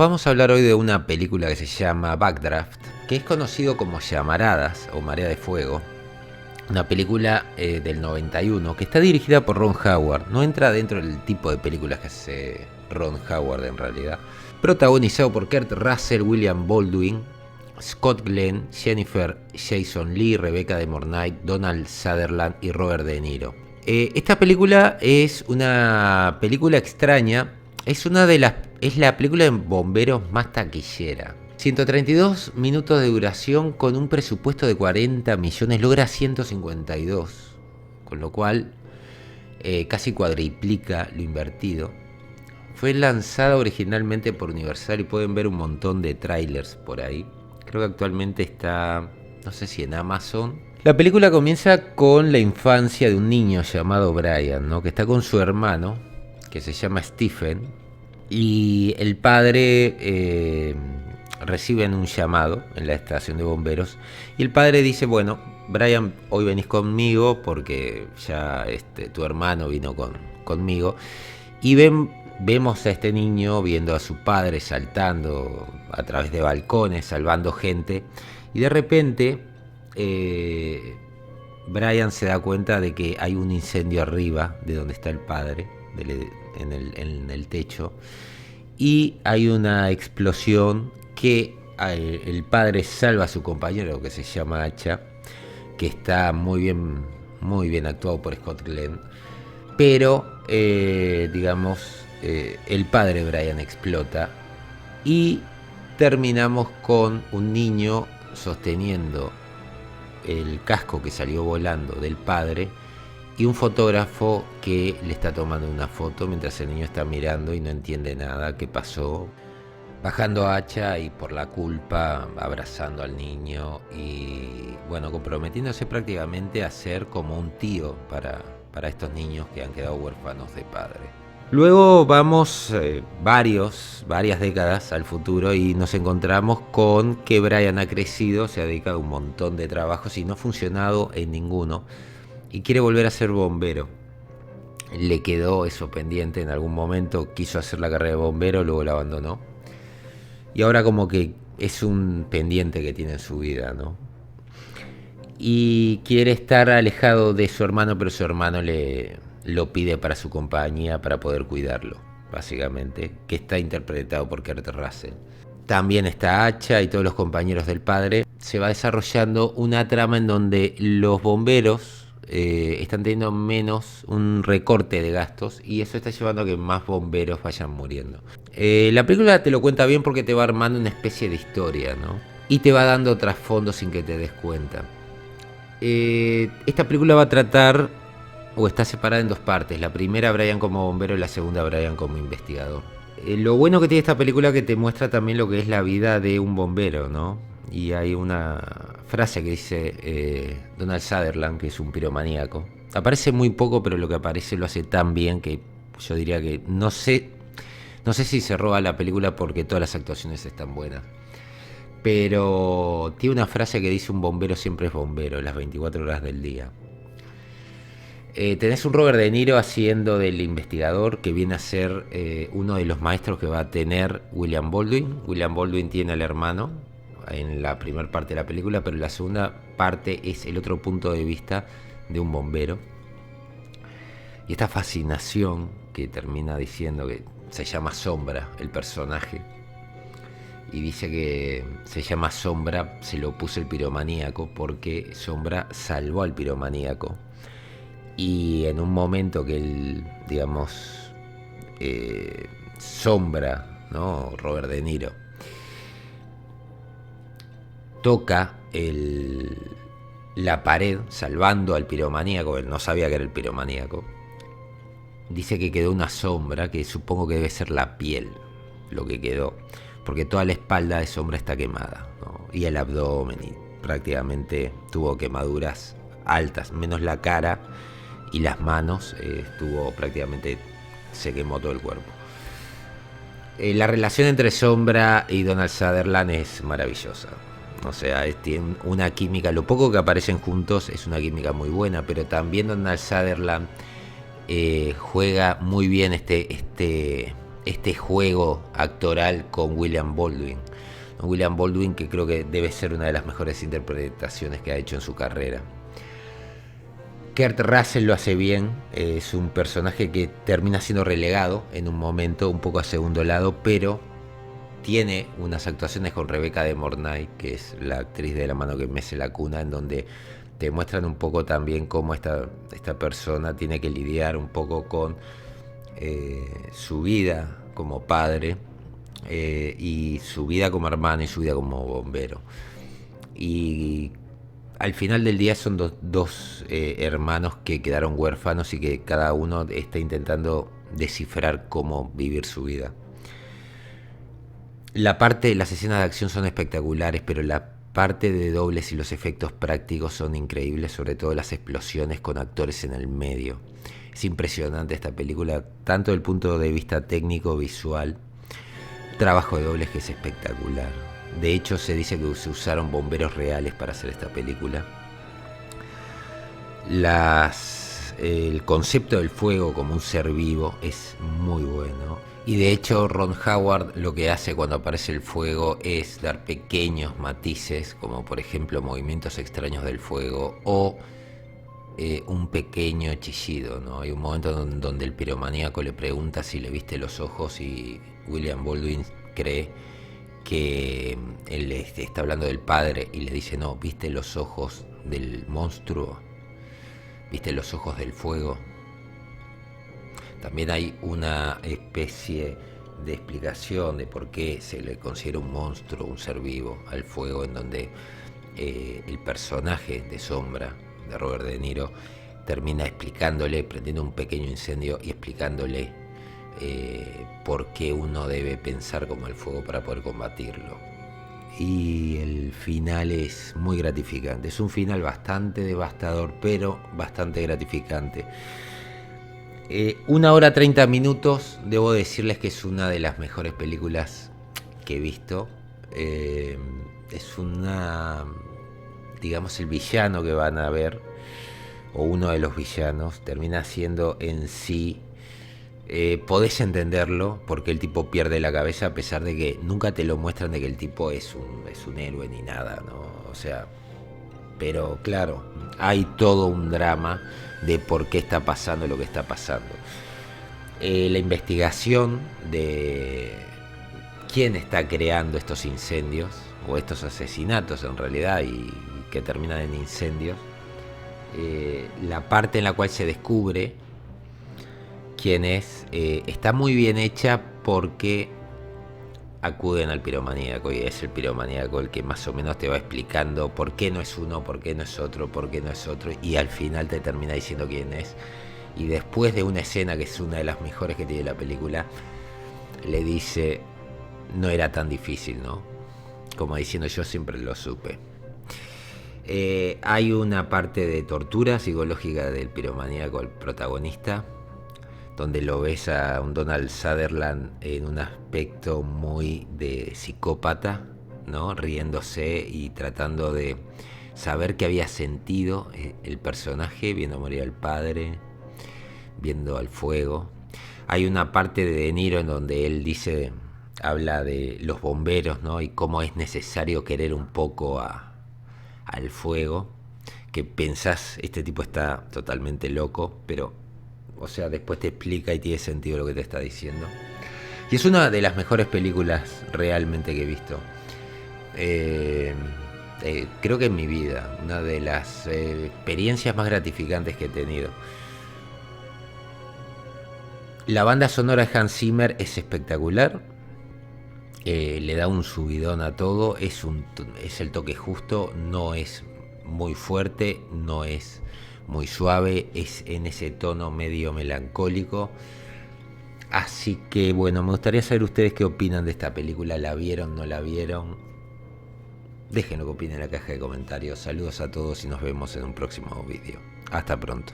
Vamos a hablar hoy de una película que se llama Backdraft, que es conocido como Llamaradas o Marea de Fuego. Una película del 91 que está dirigida por Ron Howard. No entra dentro del tipo de películas que hace Ron Howard en realidad. Protagonizado por Kurt Russell, William Baldwin, Scott Glenn, Jennifer Jason Leigh, Rebecca de Mornay, Donald Sutherland y Robert De Niro. Esta película es una película extraña. Es la película de bomberos más taquillera. 132 minutos de duración con un presupuesto de 40 millones, logra 152, con lo cual casi cuadriplica lo invertido. Fue lanzada originalmente por Universal y pueden ver un montón de trailers por ahí. Creo que actualmente está, no sé si en Amazon. La película comienza con la infancia de un niño llamado Brian, ¿no? Que está con su hermano, que se llama Stephen, y el padre reciben un llamado en la estación de bomberos y el padre dice: bueno, Brian, hoy venís conmigo porque ya tu hermano vino conmigo. Y vemos a este niño viendo a su padre saltando a través de balcones, salvando gente, y de repente Brian se da cuenta de que hay un incendio arriba de donde está el padre, en el techo, y hay una explosión que el padre salva a su compañero, que se llama Hacha, que está muy bien actuado por Scott Glenn, pero el padre Brian explota y terminamos con un niño sosteniendo el casco que salió volando del padre y un fotógrafo que le está tomando una foto mientras el niño está mirando y no entiende nada qué pasó. Bajando a Hacha y por la culpa abrazando al niño y bueno, comprometiéndose prácticamente a ser como un tío para estos niños que han quedado huérfanos de padre. Luego vamos varias décadas al futuro y nos encontramos con que Brian ha crecido, se ha dedicado a un montón de trabajos y no ha funcionado en ninguno y quiere volver a ser bombero. Le quedó eso pendiente, en algún momento quiso hacer la carrera de bombero, luego la abandonó. Y ahora como que es un pendiente que tiene en su vida, ¿no? Y quiere estar alejado de su hermano, pero su hermano lo pide para su compañía, para poder cuidarlo, básicamente, que está interpretado por Kurt Russell. También está Hacha y todos los compañeros del padre. Se va desarrollando una trama en donde los bomberos están teniendo un recorte de gastos y eso está llevando a que más bomberos vayan muriendo. La película te lo cuenta bien porque te va armando una especie de historia, ¿no? Y te va dando trasfondo sin que te des cuenta. Esta película va a tratar, o está separada en dos partes. La primera, Brian como bombero, y la segunda, Brian como investigador. Lo bueno que tiene esta película es que te muestra también lo que es la vida de un bombero, ¿no? Y hay una frase que dice Donald Sutherland, que es un piromaníaco. Aparece muy poco, pero lo que aparece lo hace tan bien que yo diría que no sé si se roba la película porque todas las actuaciones están buenas. Pero tiene una frase que dice: un bombero siempre es bombero, las 24 horas del día. Tenés un Robert De Niro haciendo del investigador, que viene a ser uno de los maestros que va a tener William Baldwin. William Baldwin tiene al hermano en la primera parte de la película, pero la segunda parte es el otro punto de vista de un bombero. Y esta fascinación que termina diciendo que se llama Sombra, el personaje. Y dice que se llama Sombra, se lo puso el piromaníaco, porque Sombra salvó al piromaníaco. Y en un momento que él, Sombra, ¿no? Robert De Niro, toca la pared salvando al piromaníaco, él no sabía que era el piromaníaco. Dice que quedó una sombra, que supongo que debe ser la piel lo que quedó, porque toda la espalda de Sombra está quemada, ¿no? Y el abdomen, y prácticamente tuvo quemaduras altas, menos la cara y las manos, se quemó todo el cuerpo. La relación entre Sombra y Donald Sutherland es maravillosa. O sea, tienen una química, lo poco que aparecen juntos es una química muy buena, pero también Donald Sutherland juega muy bien este juego actoral con William Baldwin. William Baldwin, que creo que debe ser una de las mejores interpretaciones que ha hecho en su carrera. Kurt Russell lo hace bien, es un personaje que termina siendo relegado en un momento un poco a segundo lado, pero tiene unas actuaciones con Rebecca de Mornay, que es la actriz de La mano que mece la cuna, en donde te muestran un poco también cómo esta persona tiene que lidiar un poco con su vida como padre, y su vida como hermano y su vida como bombero. Y al final del día son dos hermanos que quedaron huérfanos y que cada uno está intentando descifrar cómo vivir su vida. Las escenas de acción son espectaculares, pero la parte de dobles y los efectos prácticos son increíbles, sobre todo las explosiones con actores en el medio. Es impresionante esta película, tanto desde el punto de vista técnico, visual, trabajo de dobles que es espectacular. De hecho, se dice que se usaron bomberos reales para hacer esta película. El concepto del fuego como un ser vivo es muy bueno. Y de hecho, Ron Howard lo que hace cuando aparece el fuego es dar pequeños matices, como por ejemplo movimientos extraños del fuego o un pequeño chillido, ¿no? Hay un momento donde el piromaníaco le pregunta si le viste los ojos y William Baldwin cree que él está hablando del padre y le dice: no, ¿viste los ojos del monstruo? ¿Viste los ojos del fuego? También hay una especie de explicación de por qué se le considera un monstruo, un ser vivo, al fuego, en donde el personaje de Sombra, de Robert De Niro, termina explicándole, prendiendo un pequeño incendio y explicándole por qué uno debe pensar como el fuego para poder combatirlo. Y el final es muy gratificante. Es un final bastante devastador, pero bastante gratificante. 1 hora 30 minutos. Debo decirles que es una de las mejores películas que he visto. Es digamos, el villano que van a ver, o uno de los villanos, termina siendo en sí... podés entenderlo porque el tipo pierde la cabeza, a pesar de que nunca te lo muestran de que el tipo es un héroe ni nada, ¿no? O sea, pero claro, hay todo un drama de por qué está pasando lo que está pasando. La investigación de quién está creando estos incendios o estos asesinatos en realidad, y que terminan en incendios, la parte en la cual se descubre quién es, está muy bien hecha porque acuden al piromaníaco, y es el piromaníaco el que más o menos te va explicando por qué no es uno, por qué no es otro, por qué no es otro, y al final te termina diciendo quién es. Y después de una escena que es una de las mejores que tiene la película, le dice: no era tan difícil, ¿no? Como diciendo: yo siempre lo supe. Hay una parte de tortura psicológica del piromaníaco, el protagonista, donde lo ves a un Donald Sutherland en un aspecto muy de psicópata, ¿no? Riéndose y tratando de saber qué había sentido el personaje viendo morir al padre, viendo al fuego. Hay una parte de Niro en donde él habla de los bomberos, ¿no? Y cómo es necesario querer un poco al fuego, que pensás, este tipo está totalmente loco, pero, o sea, después te explica y tiene sentido lo que te está diciendo. Y es una de las mejores películas realmente que he visto. Creo que en mi vida, una de las experiencias más gratificantes que he tenido. La banda sonora de Hans Zimmer es espectacular. Le da un subidón a todo. Es el toque justo. No es muy fuerte, no es muy suave, es en ese tono medio melancólico. Así que bueno, me gustaría saber ustedes qué opinan de esta película. ¿La vieron, no la vieron? Déjenlo que opinen en la caja de comentarios. Saludos a todos y nos vemos en un próximo vídeo. Hasta pronto.